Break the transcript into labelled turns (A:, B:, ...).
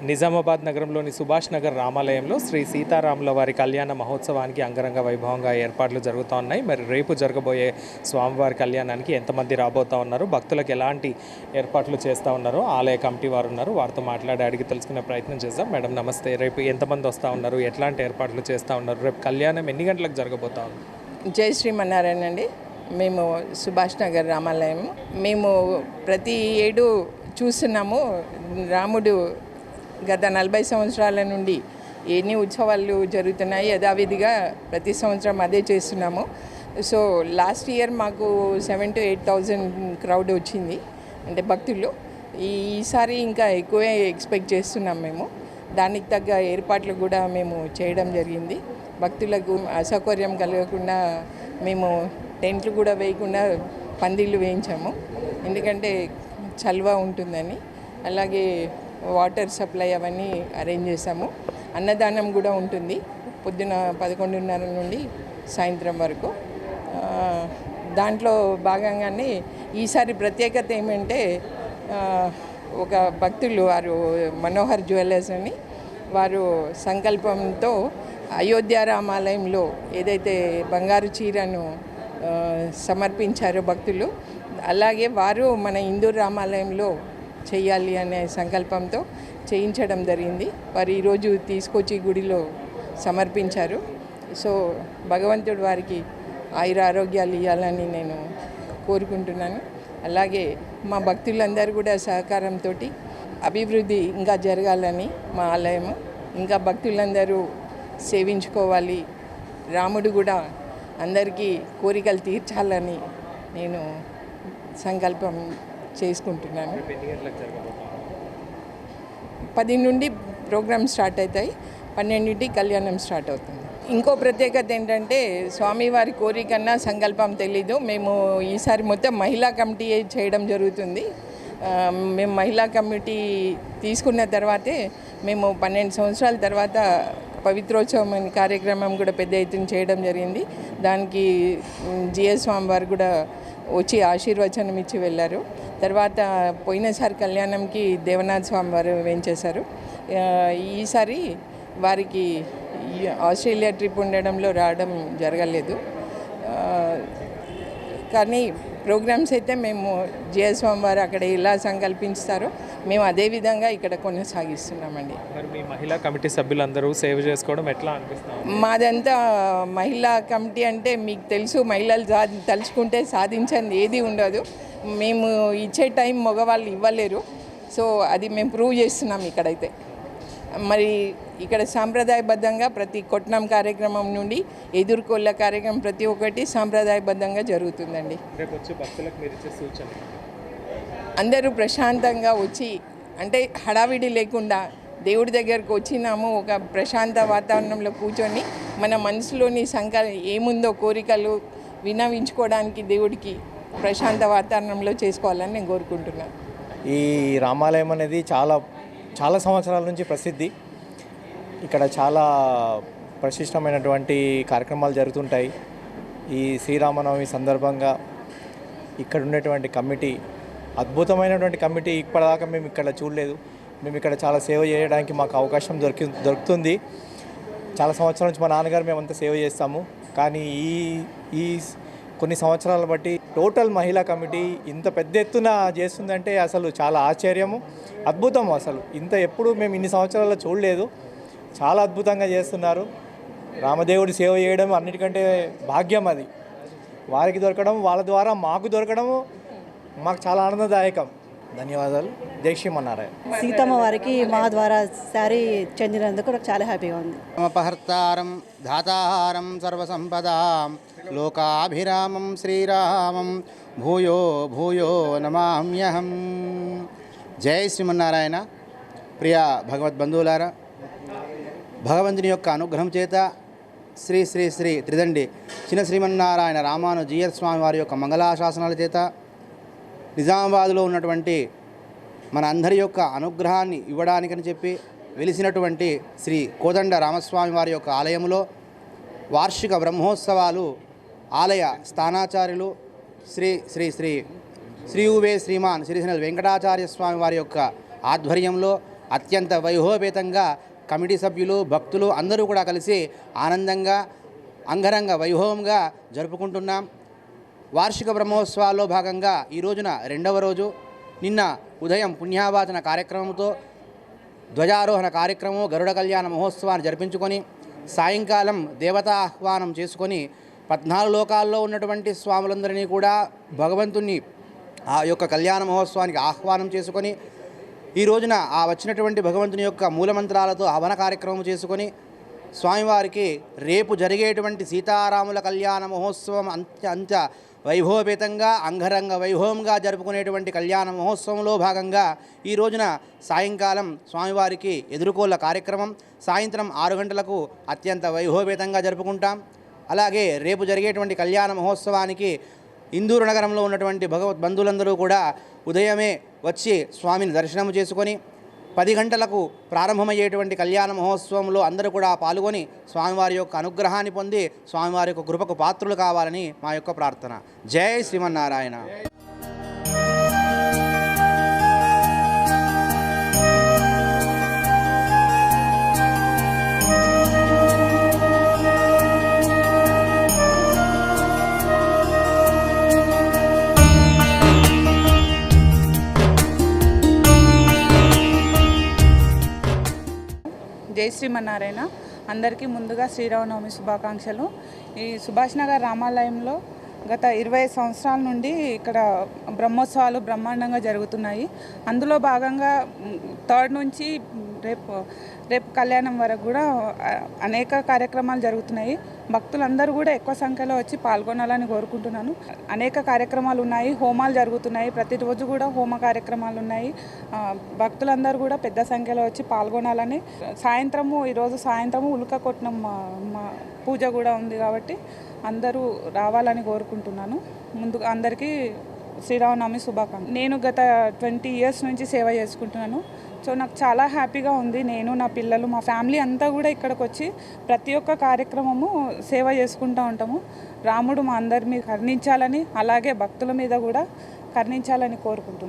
A: నిజామాబాద్ నగరంలోని సుభాష్ నగర్ రామాలయంలో శ్రీ సీతారాముల వారి కళ్యాణ మహోత్సవానికి అంగరంగ వైభవంగా ఏర్పాట్లు జరుగుతూ ఉన్నాయి. మరి రేపు జరగబోయే స్వామివారి కళ్యాణానికి ఎంతమంది రాబోతూ ఉన్నారు, భక్తులకు ఎలాంటి ఏర్పాట్లు చేస్తూ ఉన్నారో ఆలయ కమిటీ వారు ఉన్నారు, వారితో మాట్లాడి అడిగి తెలుసుకునే ప్రయత్నం చేద్దాం. మేడం నమస్తే, రేపు ఎంతమంది వస్తూ ఉన్నారు, ఎట్లాంటి ఏర్పాట్లు చేస్తూ ఉన్నారు, రేపు కళ్యాణం ఎన్ని గంటలకు జరగబోతా ఉంది?
B: జై శ్రీమన్నారాయణ అండి. మేము సుభాష్ నగర్ రామాలయం మేము ప్రతి ఏడు చూస్తున్నాము. రాముడు గత 40 సంవత్సరాల నుండి ఎన్ని ఉత్సవాలు జరుగుతున్నాయి, యథావిధిగా ప్రతి సంవత్సరం అదే చేస్తున్నాము. సో లాస్ట్ ఇయర్ మాకు 7,000 to 8,000 క్రౌడ్ వచ్చింది, అంటే భక్తులు. ఈసారి ఇంకా ఎక్కువే ఎక్స్పెక్ట్ చేస్తున్నాం మేము. దానికి తగ్గ ఏర్పాట్లు కూడా మేము చేయడం జరిగింది. భక్తులకు అసౌకర్యం కలగకుండా మేము టెంట్లు కూడా వేయకుండా పందిళ్ళు వేయించాము, ఎందుకంటే చలువ ఉంటుందని. అలాగే వాటర్ సప్లై అవన్నీ అరేంజ్ చేసాము. అన్నదానం కూడా ఉంటుంది పొద్దున 11:30 నుండి సాయంత్రం వరకు. దాంట్లో భాగంగానే ఈసారి ప్రత్యేకత ఏమంటే, ఒక భక్తులు వారు మనోహర్ జ్యువెలర్స్ అని వారు సంకల్పంతో అయోధ్య రామాలయంలో ఏదైతే బంగారు చీరను సమర్పించారో భక్తులు, అలాగే వారు మన హిందూ రామాలయంలో చేయాలి అనే సంకల్పంతో చేయించడం జరిగింది. వారు ఈరోజు తీసుకొచ్చి గుడిలో సమర్పించారు. సో భగవంతుడు వారికి ఆయుర ఆరోగ్యాలు ఇవ్వాలని నేను కోరుకుంటున్నాను. అలాగే మా భక్తులందరూ కూడా సహకారంతో అభివృద్ధి ఇంకా జరగాలని, మా ఆలయం ఇంకా భక్తులందరూ సేవించుకోవాలి, రాముడు కూడా అందరికీ కోరికలు తీర్చాలని నేను సంకల్పం చేసుకుంటున్నాను. 10 నుండి ప్రోగ్రామ్ స్టార్ట్ అవుతాయి, 12కి కళ్యాణం స్టార్ట్ అవుతుంది. ఇంకో ప్రత్యేకత ఏంటంటే, స్వామివారి కోరికన్నా సంకల్పం తెలీదు. మేము ఈసారి మొత్తం మహిళా కమిటీ చేయడం జరుగుతుంది. మేము మహిళా కమిటీ తీసుకున్న తర్వాతే మేము 12 సంవత్సరాల తర్వాత పవిత్రోత్సవం అనే కార్యక్రమం కూడా పెద్ద ఎత్తున చేయడం జరిగింది. దానికి జిఎస్ స్వామి వారు కూడా వచ్చి ఆశీర్వచనం ఇచ్చి వెళ్ళారు. తర్వాత పోయినసారి కళ్యాణంకి దేవనాథ్ స్వామి వారు వేయించేశారు. ఈసారి వారికి ఆస్ట్రేలియా ట్రిప్ ఉండడంలో రావడం జరగలేదు. కానీ ప్రోగ్రామ్స్ అయితే మేము జిఎస్ స్వామి వారు అక్కడ ఎలా సంకల్పిస్తారో మేము అదే విధంగా ఇక్కడ కొనసాగిస్తున్నామండి.
A: మరి మీ మహిళా కమిటీ సభ్యులందరూ సేవ చేసుకోవడం ఎట్లా అనిపిస్తుంది?
B: మాదంతా మహిళా కమిటీ అంటే మీకు తెలుసు, మహిళలు తలుచుకుంటే సాధించింది ఏది ఉండదు. మేము ఇచ్చే టైం మగవాళ్ళు ఇవ్వలేరు. సో అది మేము ప్రూవ్ చేస్తున్నాం ఇక్కడైతే. మరి ఇక్కడ సాంప్రదాయబద్ధంగా ప్రతి కొట్నం కార్యక్రమం నుండి ఎదుర్కోళ్ళ కార్యక్రమం ప్రతి ఒక్కటి సాంప్రదాయబద్ధంగా జరుగుతుందండి.
A: రేపు వచ్చి భక్తులకు మీరు ఇచ్చే సూచన,
B: అందరూ ప్రశాంతంగా వచ్చి, అంటే హడావిడి లేకుండా దేవుడి దగ్గరకు వచ్చినాము, ఒక ప్రశాంత వాతావరణంలో కూర్చొని మన మనసులోని ఏముందో కోరికలు విన్నవించుకోవడానికి దేవుడికి ప్రశాంత వాతావరణంలో చేసుకోవాలని నేను కోరుకుంటున్నాను.
C: ఈ రామాలయం అనేది చాలా సంవత్సరాల నుంచి ప్రసిద్ధి. ఇక్కడ చాలా ప్రశిష్టమైనటువంటి కార్యక్రమాలు జరుగుతుంటాయి. ఈ శ్రీరామనవమి సందర్భంగా ఇక్కడ ఉండేటువంటి కమిటీ అద్భుతమైనటువంటి కమిటీ. ఇప్పటిదాకా మేము ఇక్కడ చూడలేదు. మేము ఇక్కడ చాలా సేవ చేయడానికి మాకు అవకాశం దొరుకుతుంది. చాలా సంవత్సరాల నుంచి మా నాన్నగారు మేమంతా సేవ చేస్తాము. కానీ ఈ కొన్ని సంవత్సరాల బట్టి టోటల్ మహిళా కమిటీ ఇంత పెద్ద ఎత్తున చేస్తుందంటే అసలు చాలా ఆశ్చర్యము, అద్భుతం. అసలు ఎప్పుడు మేము ఇన్ని సంవత్సరాల్లో చూడలేదు. చాలా అద్భుతంగా చేస్తున్నారు. రామదేవుడి సేవ చేయడం అన్నిటికంటే భాగ్యం. అది వారికి దొరకడం, వాళ్ళ ద్వారా మాకు దొరకడము మాకు చాలా ఆనందదాయకం. ధన్యవాదాలు. జై శ్రీమన్నారాయణ.
D: సీతమ్మ వారికి మా ద్వారా శారీ చెందినందుకు నాకు చాలా హ్యాపీగా ఉంది.
E: పహర్తారం ధాతాహారం సర్వసంపదాం లోకాభిరామం శ్రీరామం భూయో భూయో నమామ్యహం. జై శ్రీమన్నారాయణ. ప్రియ భగవద్బంధువులారా, భగవంతుని యొక్క అనుగ్రహం చేత శ్రీ శ్రీ శ్రీ త్రిదండి చిన్న శ్రీమన్నారాయణ రామానుజీయర్ స్వామి వారి యొక్క మంగళాశాసనాల చేత నిజామాబాద్లో ఉన్నటువంటి మన అందరి యొక్క అనుగ్రహాన్ని ఇవ్వడానికని చెప్పి వెలిసినటువంటి శ్రీ కోదండ రామస్వామి వారి యొక్క ఆలయంలో వార్షిక బ్రహ్మోత్సవాలు ఆలయ స్థానాచార్యులు శ్రీ శ్రీ శ్రీ శ్రీ ఉవే శ్రీమాన్ శ్రీశైల వెంకటాచార్య స్వామి వారి యొక్క ఆధ్వర్యంలో అత్యంత వైభవపేతంగా కమిటీ సభ్యులు భక్తులు అందరూ కూడా కలిసి ఆనందంగా అంగరంగ వైభవంగా జరుపుకుంటున్నాం. వార్షిక బ్రహ్మోత్సవాల్లో భాగంగా ఈ రోజున రెండవ రోజు. నిన్న ఉదయం పుణ్యావాచన కార్యక్రమంతో ధ్వజారోహణ కార్యక్రమం గరుడ కళ్యాణ మహోత్సవాన్ని జరిపించుకొని సాయంకాలం దేవతా ఆహ్వానం చేసుకొని 14 లోకాల్లో ఉన్నటువంటి స్వాములందరినీ కూడా భగవంతుని ఆ యొక్క కళ్యాణ మహోత్సవానికి ఆహ్వానం చేసుకొని ఈ రోజున ఆ వచ్చినటువంటి భగవంతుని యొక్క మూలమంత్రాలతో హవన కార్యక్రమం చేసుకొని స్వామివారికి రేపు జరిగేటువంటి సీతారాముల కళ్యాణ మహోత్సవం అంత్య వైభవపేతంగా అంగరంగ వైభవంగా జరుపుకునేటువంటి కళ్యాణ మహోత్సవంలో భాగంగా ఈ రోజున సాయంకాలం స్వామివారికి ఎదుర్కోళ్ళ కార్యక్రమం సాయంత్రం 6 గంటలకు అత్యంత వైభవపేతంగా జరుపుకుంటాం. అలాగే రేపు జరిగేటువంటి కళ్యాణ మహోత్సవానికి ఇందూరు నగరంలో ఉన్నటువంటి భగవద్ బంధువులందరూ కూడా ఉదయమే వచ్చి స్వామిని దర్శనం చేసుకొని 10 గంటలకు ప్రారంభమయ్యేటువంటి కళ్యాణ మహోత్సవంలో అందరూ కూడా పాల్గొని స్వామివారి యొక్క అనుగ్రహాన్ని పొంది స్వామివారి యొక్క కృపకు పాత్రులు కావాలని మా యొక్క ప్రార్థన. జై శ్రీమన్నారాయణ.
F: జై శ్రీమన్నారాయణ. అందరికీ ముందుగా శ్రీరామనవమి శుభాకాంక్షలు. ఈ సుభాష్ నగర్ రామాలయంలో గత 20 సంవత్సరాల నుండి ఇక్కడ బ్రహ్మోత్సవాలు బ్రహ్మాండంగా జరుగుతున్నాయి. అందులో భాగంగా 3rd నుంచి రేపు కళ్యాణం వరకు కూడా అనేక కార్యక్రమాలు జరుగుతున్నాయి. భక్తులందరూ కూడా ఎక్కువ సంఖ్యలో వచ్చి పాల్గొనాలని కోరుకుంటున్నాను. అనేక కార్యక్రమాలు ఉన్నాయి, హోమాలు జరుగుతున్నాయి, ప్రతిరోజు కూడా హోమ కార్యక్రమాలు ఉన్నాయి. భక్తులందరూ కూడా పెద్ద సంఖ్యలో వచ్చి పాల్గొనాలని. ఈరోజు సాయంత్రము ఉల్క కొట్టిన పూజ కూడా ఉంది కాబట్టి అందరూ రావాలని కోరుకుంటున్నాను. ముందుగా అందరికీ శ్రీరామనవమి శుభాకాంక్షలు. నేను గత 20 years నుంచి సేవ చేసుకుంటున్నాను. సో నాకు చాలా హ్యాపీగా ఉంది. నేను, నా పిల్లలు, మా ఫ్యామిలీ అంతా కూడా ఇక్కడికి వచ్చి ప్రతి ఒక్క కార్యక్రమము సేవ చేసుకుంటూ ఉంటాము. రాముడు మా అందరి మీద కరుణించాలని, అలాగే భక్తుల మీద కూడా కరుణించాలని కోరుకుంటున్నాను.